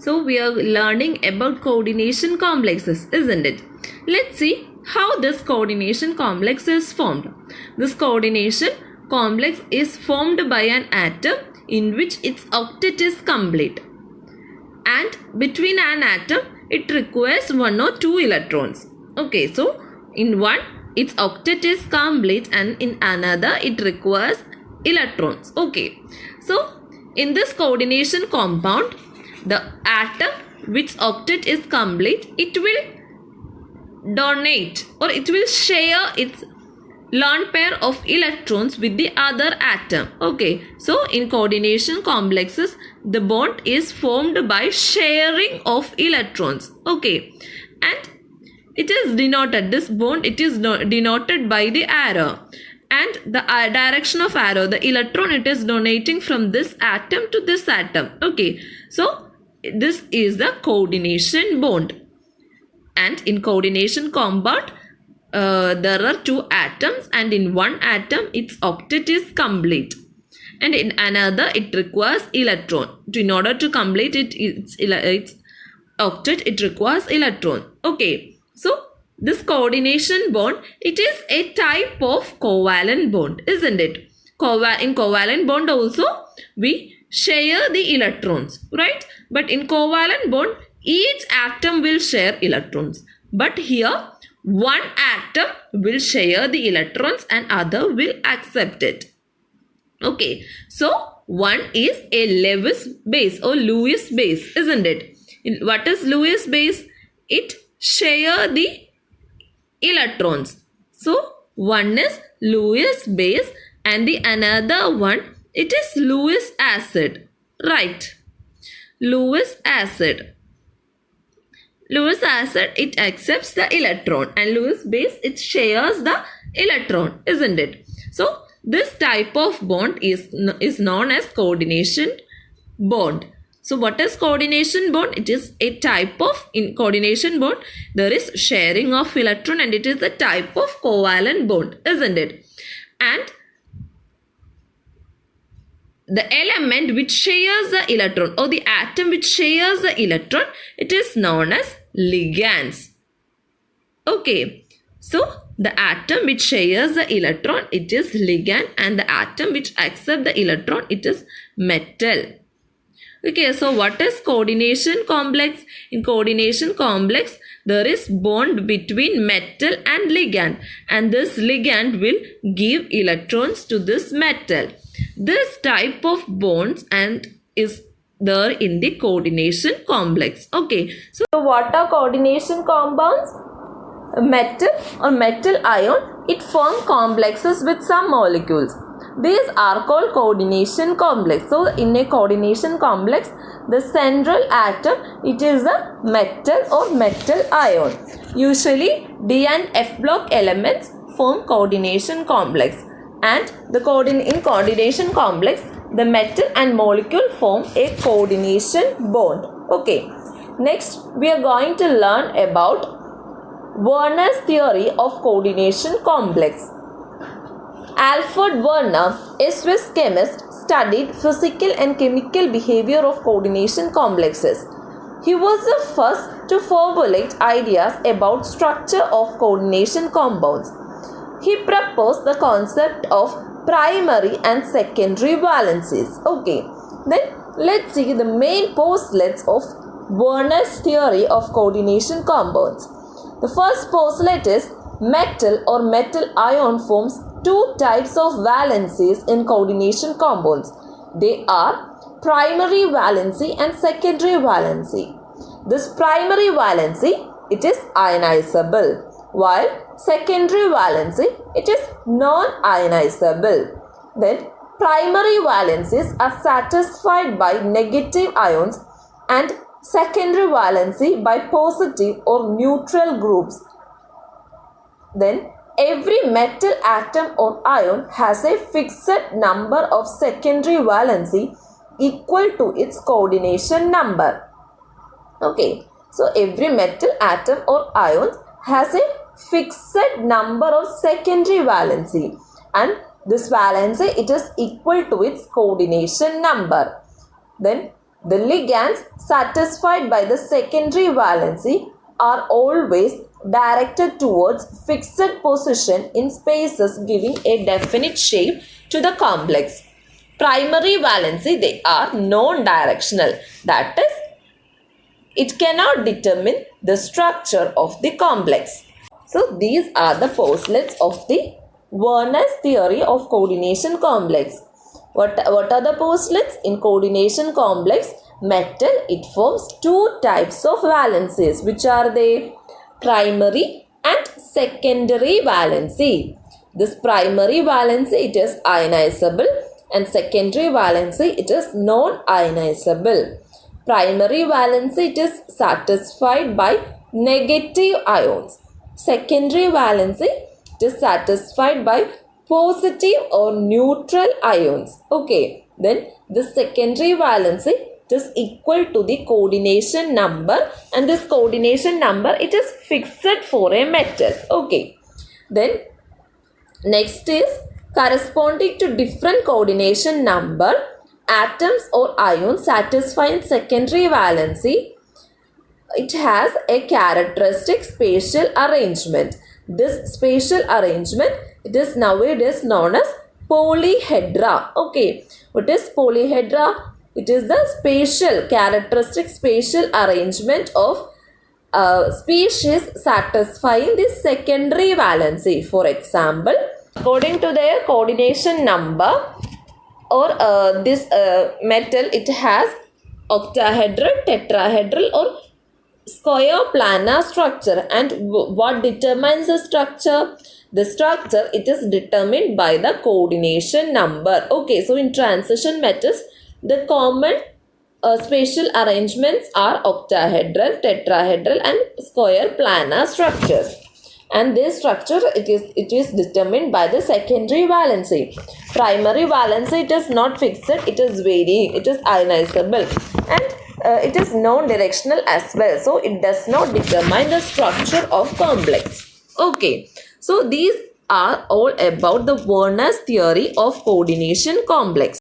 So we are learning about coordination complexes, isn't it? Let's see how this coordination complex is formed. This coordination complex is formed by an atom in which its octet is complete. And between an atom, it requires 1 or 2 electrons. Okay, so in one, its octet is complete, and in another, it requires electrons. Okay, so in this coordination compound, the atom which octet is complete, it will donate or it will share its lone pair of electrons with the other atom. Okay, so in coordination complexes, the bond is formed by sharing of electrons. Okay, and it is denoted, this bond, it is denoted by the arrow, and the direction of arrow, the electron, it is donating from this atom to this atom. Okay, so this is the coordination bond. And in coordination compound, there are 2 atoms, and in one atom its octet is complete, and in another it requires electron. In order to complete its octet, it requires electron. Okay, so this coordination bond, it is a type of covalent bond, isn't it? In covalent bond also we share the electrons, right? But in covalent bond, each atom will share electrons, but here one atom will share the electrons and other will accept it. Okay, so one is a Lewis base or Lewis base, isn't it? What is Lewis base? It share the electrons. So one is Lewis base and the another one, it is Lewis acid, right? Lewis acid. Lewis acid, it accepts the electron, and Lewis base, it shares the electron, isn't it? So this type of bond is known as coordination bond. So what is coordination bond? It is a type of, in coordination bond, there is sharing of electron, and it is a type of covalent bond, isn't it? And the element which shares the electron or the atom which shares the electron, it is known as ligands. Okay, so the atom which shares the electron, it is ligand, and the atom which accepts the electron, it is metal. Okay, so what is coordination complex? In coordination complex, there is bond between metal and ligand, and this ligand will give electrons to this metal. This type of bonds and is there in the coordination complex. Okay, so what are coordination compounds? Metal or metal ion, it forms complexes with some molecules. These are called coordination complex. So in a coordination complex, the central atom, it is a metal or metal ion. Usually D and F block elements form coordination complex, and in coordination complex, the metal and molecule form a coordination bond. Okay, next we are going to learn about Werner's theory of coordination complex. Alfred Werner, a Swiss chemist, studied physical and chemical behavior of coordination complexes. He was the first to formulate ideas about structure of coordination compounds. He proposed the concept of primary and secondary valencies. Okay, then let's see the main postulates of Werner's theory of coordination compounds. The first postulate is metal or metal ion forms 2 types of valencies in coordination compounds. They are primary valency and secondary valency. This primary valency, it is ionizable, while secondary valency, it is non-ionizable. Then primary valencies are satisfied by negative ions and secondary valency by positive or neutral groups. Then every metal atom or ion has a fixed number of secondary valency equal to its coordination number. Okay, so every metal atom or ion has a fixed number of secondary valency, and this valency, it is equal to its coordination number. Then The ligands satisfied by the secondary valency are always directed towards fixed position in spaces giving a definite shape to the complex. Primary valency, they are non-directional. That is, it cannot determine the structure of the complex. So these are the postulates of the Werner's theory of coordination complex. What are the postulates? In coordination complex metal, it forms two types of valencies. Which are they? Primary and secondary valency. This primary valency, it is ionizable, and secondary valency, it is non-ionizable. Primary valency, it is satisfied by negative ions. Secondary valency, it is satisfied by positive or neutral ions. Okay, then the secondary valency, it is equal to the coordination number, and this coordination number, it is fixed for a metal. Okay, then next is corresponding to different coordination number, atoms or ions satisfying secondary valency, it has a characteristic spatial arrangement. This spatial arrangement, it is nowadays known as polyhedra. Okay, what is polyhedra? It is the characteristic spatial arrangement of species satisfying the secondary valency. For example, according to their coordination number, or this metal, it has octahedral, tetrahedral or square planar structure. And what determines the structure? The structure, it is determined by the coordination number. Okay, so in transition metals, the common spatial arrangements are octahedral, tetrahedral and square planar structures. And this structure, it is determined by the secondary valency. Primary valency, it is not fixed, it is varying, it is ionizable, and it is non-directional as well. So it does not determine the structure of complex. Okay, so these are all about the Werner's theory of coordination complex.